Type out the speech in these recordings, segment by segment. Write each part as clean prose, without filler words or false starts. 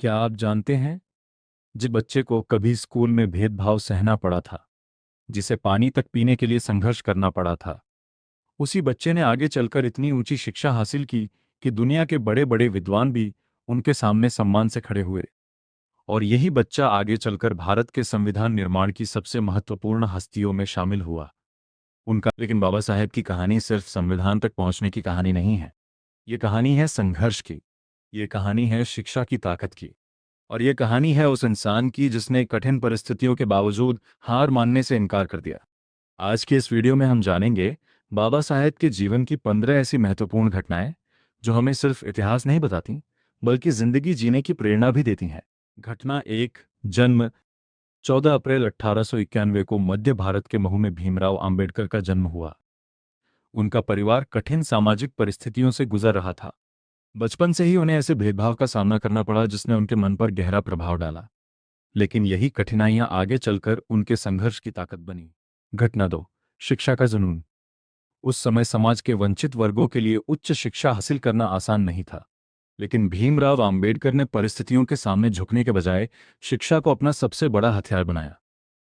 क्या आप जानते हैं, जिस बच्चे को कभी स्कूल में भेदभाव सहना पड़ा था, जिसे पानी तक पीने के लिए संघर्ष करना पड़ा था, उसी बच्चे ने आगे चलकर इतनी ऊंची शिक्षा हासिल की कि दुनिया के बड़े बड़े विद्वान भी उनके सामने सम्मान से खड़े हुए। और यही बच्चा आगे चलकर भारत के संविधान निर्माण की सबसे महत्वपूर्ण हस्तियों में शामिल हुआ। उनका लेकिन बाबा साहेब की कहानी सिर्फ संविधान तक पहुंचने की कहानी नहीं है। ये कहानी है संघर्ष की। ये कहानी है शिक्षा की ताकत की। और ये कहानी है उस इंसान की जिसने कठिन परिस्थितियों के बावजूद हार मानने से इनकार कर दिया। आज के इस वीडियो में हम जानेंगे बाबा साहेब के जीवन की 15 ऐसी महत्वपूर्ण घटनाएं जो हमें सिर्फ इतिहास नहीं बताती, बल्कि जिंदगी जीने की प्रेरणा भी देती हैं। घटना एक, जन्म। 14 अप्रैल 1891 को मध्य भारत के महू में भीमराव अंबेडकर का जन्म हुआ। उनका परिवार कठिन सामाजिक परिस्थितियों से गुजर रहा था। बचपन से ही उन्हें ऐसे भेदभाव का सामना करना पड़ा जिसने उनके मन पर गहरा प्रभाव डाला। लेकिन यही कठिनाइयां आगे चलकर उनके संघर्ष की ताकत बनी। घटना दो, शिक्षा का जुनून। उस समय समाज के वंचित वर्गों के लिए उच्च शिक्षा हासिल करना आसान नहीं था। लेकिन भीमराव अंबेडकर ने परिस्थितियों के सामने झुकने के बजाय शिक्षा को अपना सबसे बड़ा हथियार बनाया।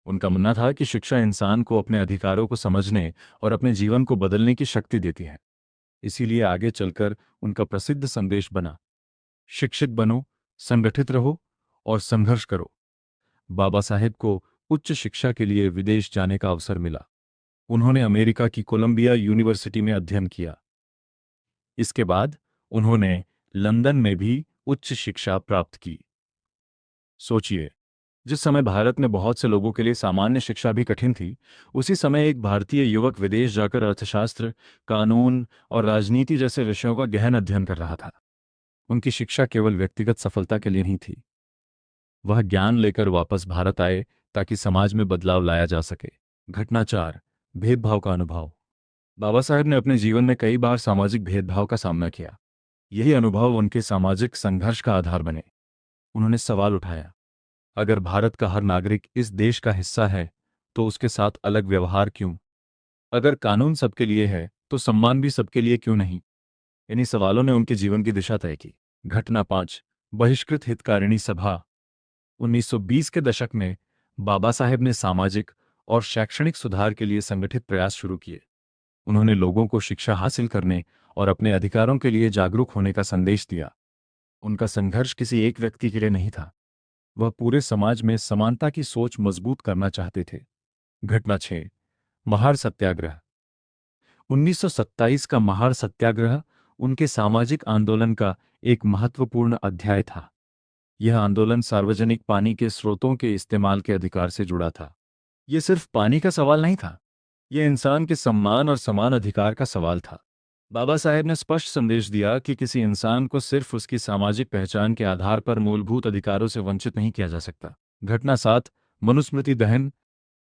उनका मानना था कि शिक्षा इंसान को अपने अधिकारों को समझने और अपने जीवन को बदलने की शक्ति देती है। इसीलिए आगे चलकर उनका प्रसिद्ध संदेश बना, शिक्षित बनो, संगठित रहो और संघर्ष करो। बाबा साहेब को उच्च शिक्षा के लिए विदेश जाने का अवसर मिला। उन्होंने अमेरिका की कोलंबिया यूनिवर्सिटी में अध्ययन किया। इसके बाद उन्होंने लंदन में भी उच्च शिक्षा प्राप्त की। सोचिए, जिस समय भारत में बहुत से लोगों के लिए सामान्य शिक्षा भी कठिन थी, उसी समय एक भारतीय युवक विदेश जाकर अर्थशास्त्र, कानून और राजनीति जैसे विषयों का गहन अध्ययन कर रहा था। उनकी शिक्षा केवल व्यक्तिगत सफलता के लिए नहीं थी। वह ज्ञान लेकर वापस भारत आए ताकि समाज में बदलाव लाया जा सके। घटना चार, भेदभाव का अनुभव। बाबा साहेब ने अपने जीवन में कई बार सामाजिक भेदभाव का सामना किया। यही अनुभव उनके सामाजिक संघर्ष का आधार बने। उन्होंने सवाल उठाया, अगर भारत का हर नागरिक इस देश का हिस्सा है तो उसके साथ अलग व्यवहार क्यों? अगर कानून सबके लिए है तो सम्मान भी सबके लिए क्यों नहीं? इन्हीं सवालों ने उनके जीवन की दिशा तय की। घटना पांच, बहिष्कृत हितकारिणी सभा। 1920 के दशक में बाबा साहेब ने सामाजिक और शैक्षणिक सुधार के लिए संगठित प्रयास शुरू किए। उन्होंने लोगों को शिक्षा हासिल करने और अपने अधिकारों के लिए जागरूक होने का संदेश दिया। उनका संघर्ष किसी एक व्यक्ति के लिए नहीं था। वह पूरे समाज में समानता की सोच मजबूत करना चाहते थे। घटना 6, महार सत्याग्रह। 1927 का महार सत्याग्रह उनके सामाजिक आंदोलन का एक महत्वपूर्ण अध्याय था। यह आंदोलन सार्वजनिक पानी के स्रोतों के इस्तेमाल के अधिकार से जुड़ा था। यह सिर्फ पानी का सवाल नहीं था, यह इंसान के सम्मान और समान अधिकार का सवाल था। बाबा साहेब ने स्पष्ट संदेश दिया कि किसी इंसान को सिर्फ उसकी सामाजिक पहचान के आधार पर मूलभूत अधिकारों से वंचित नहीं किया जा सकता। घटना 7, मनुस्मृति दहन।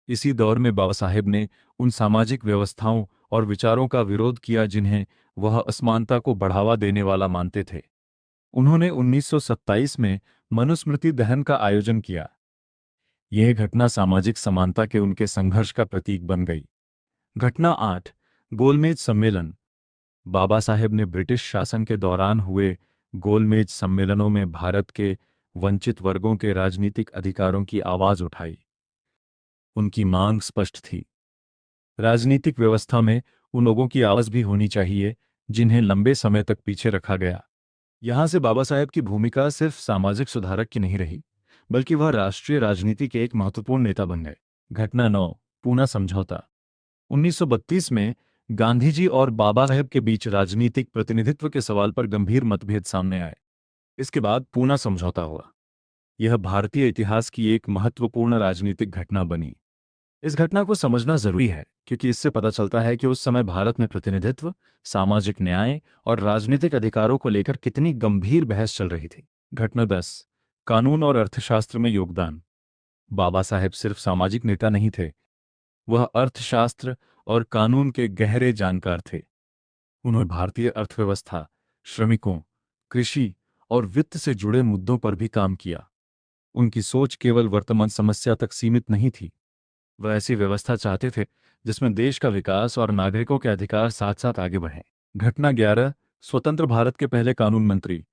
इसी दौर में बाबा साहेब ने उन सामाजिक व्यवस्थाओं और विचारों का विरोध किया जिन्हें वह असमानता को बढ़ावा देने वाला मानते थे। उन्होंने 1927 में मनुस्मृति दहन का आयोजन किया। यह घटना सामाजिक समानता के उनके संघर्ष का प्रतीक बन गई। घटना 8, गोलमेज सम्मेलन। बाबा साहेब ने ब्रिटिश शासन के दौरान हुए गोलमेज सम्मेलनों में भारत के वंचित वर्गों के राजनीतिक अधिकारों की आवाज उठाई। उनकी मांग स्पष्ट थी, राजनीतिक व्यवस्था में उन लोगों की आवाज भी होनी चाहिए जिन्हें लंबे समय तक पीछे रखा गया। यहां से बाबा साहेब की भूमिका सिर्फ सामाजिक सुधारक की नहीं रही, बल्कि वह राष्ट्रीय राजनीति के एक महत्वपूर्ण नेता बन गए। घटना 9, पूना समझौता। 1932 में गांधी जी और बाबा साहेब के बीच राजनीतिक प्रतिनिधित्व के सवाल पर गंभीर मतभेद सामने आए। इसके बाद पूना समझौता हुआ। यह भारतीय इतिहास की एक महत्वपूर्ण राजनीतिक घटना बनी। इस घटना को समझना जरूरी है क्योंकि इससे पता चलता है कि उस समय भारत में प्रतिनिधित्व, सामाजिक न्याय और राजनीतिक अधिकारों को लेकर कितनी गंभीर बहस चल रही थी। घटना 10, कानून और अर्थशास्त्र में योगदान। बाबा साहेब सिर्फ सामाजिक नेता नहीं थे, वह अर्थशास्त्र और कानून के गहरे जानकार थे। उन्होंने भारतीय अर्थव्यवस्था, श्रमिकों, कृषि और वित्त से जुड़े मुद्दों पर भी काम किया। उनकी सोच केवल वर्तमान समस्या तक सीमित नहीं थी। वह ऐसी व्यवस्था चाहते थे जिसमें देश का विकास और नागरिकों के अधिकार साथ साथ आगे बढ़ें। घटना 11, स्वतंत्र भारत के पहले कानून मंत्री।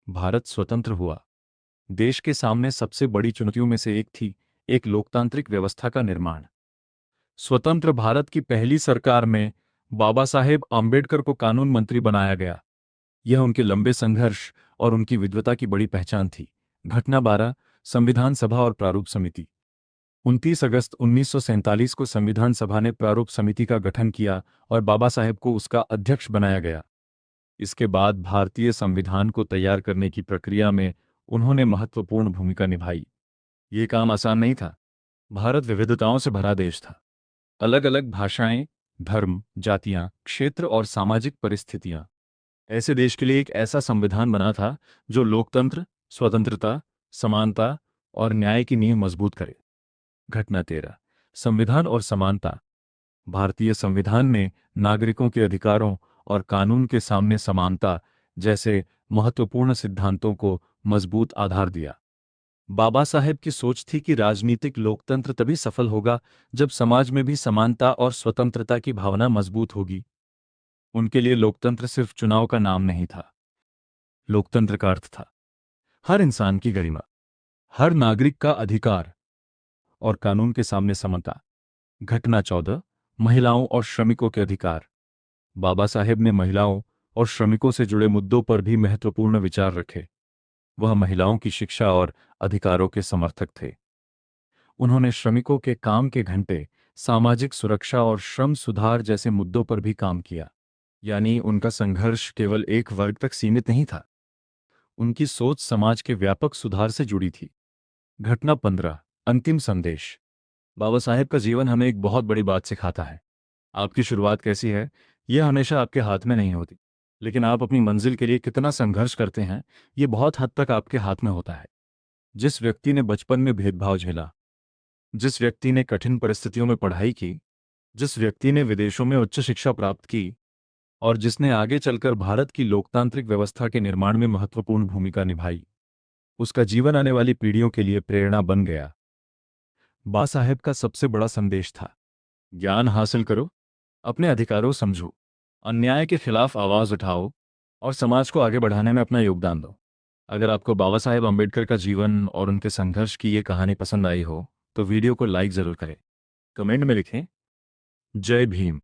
भारत स्वतंत्र हुआ, देश के सामने सबसे बड़ी चुनौतियों में से एक थी एक लोकतांत्रिक व्यवस्था का निर्माण। स्वतंत्र भारत की पहली सरकार में बाबा साहेब आम्बेडकर को कानून मंत्री बनाया गया। यह उनके लंबे संघर्ष और उनकी विद्वता की बड़ी पहचान थी। घटना 12, संविधान सभा और प्रारूप समिति। 29 अगस्त 1947 को संविधान सभा ने प्रारूप समिति का गठन किया और बाबा साहेब को उसका अध्यक्ष बनाया गया। इसके बाद भारतीय संविधान को तैयार करने की प्रक्रिया में उन्होंने महत्वपूर्ण भूमिका निभाई। ये काम आसान नहीं था। भारत विविधताओं से भरा देश था। अलग अलग भाषाएं, धर्म, जातियां, क्षेत्र और सामाजिक परिस्थितियां। ऐसे देश के लिए एक ऐसा संविधान बना था जो लोकतंत्र, स्वतंत्रता, समानता और न्याय की नींव मजबूत करे। घटना 13, संविधान और समानता। भारतीय संविधान ने नागरिकों के अधिकारों और कानून के सामने समानता जैसे महत्वपूर्ण सिद्धांतों को मजबूत आधार दिया। बाबा साहेब की सोच थी कि राजनीतिक लोकतंत्र तभी सफल होगा जब समाज में भी समानता और स्वतंत्रता की भावना मजबूत होगी। उनके लिए लोकतंत्र सिर्फ चुनाव का नाम नहीं था। लोकतंत्र का अर्थ था हर इंसान की गरिमा, हर नागरिक का अधिकार और कानून के सामने समानता। घटना 14, महिलाओं और श्रमिकों के अधिकार। बाबा साहेब ने महिलाओं और श्रमिकों से जुड़े मुद्दों पर भी महत्वपूर्ण विचार रखे। वह महिलाओं की शिक्षा और अधिकारों के समर्थक थे। उन्होंने श्रमिकों के काम के घंटे, सामाजिक सुरक्षा और श्रम सुधार जैसे मुद्दों पर भी काम किया। यानी उनका संघर्ष केवल एक वर्ग तक सीमित नहीं था। उनकी सोच समाज के व्यापक सुधार से जुड़ी थी। घटना 15, अंतिम संदेश। बाबा साहेब का जीवन हमें एक बहुत बड़ी बात सिखाता है। आपकी शुरुआत कैसी है, यह हमेशा आपके हाथ में नहीं होती, लेकिन आप अपनी मंजिल के लिए कितना संघर्ष करते हैं, ये बहुत हद तक आपके हाथ में होता है। जिस व्यक्ति ने बचपन में भेदभाव झेला, जिस व्यक्ति ने कठिन परिस्थितियों में पढ़ाई की, जिस व्यक्ति ने विदेशों में उच्च शिक्षा प्राप्त की और जिसने आगे चलकर भारत की लोकतांत्रिक व्यवस्था के निर्माण में महत्वपूर्ण भूमिका निभाई, उसका जीवन आने वाली पीढ़ियों के लिए प्रेरणा बन गया। बाबा साहेब का सबसे बड़ा संदेश था, ज्ञान हासिल करो, अपने अधिकारों समझो, अन्याय के खिलाफ आवाज उठाओ और समाज को आगे बढ़ाने में अपना योगदान दो। अगर आपको बाबा साहेब अम्बेडकर का जीवन और उनके संघर्ष की ये कहानी पसंद आई हो तो वीडियो को लाइक जरूर करें, कमेंट में लिखें जय भीम।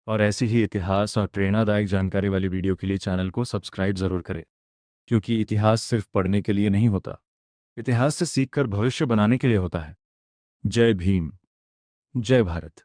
और ऐसी ही इतिहास और प्रेरणादायक जानकारी वाली वीडियो के लिए चैनल को सब्सक्राइब जरूर करें, क्योंकि इतिहास सिर्फ पढ़ने के लिए नहीं होता, इतिहास से सीखकर भविष्य बनाने के लिए होता है। जय भीम, जय भारत।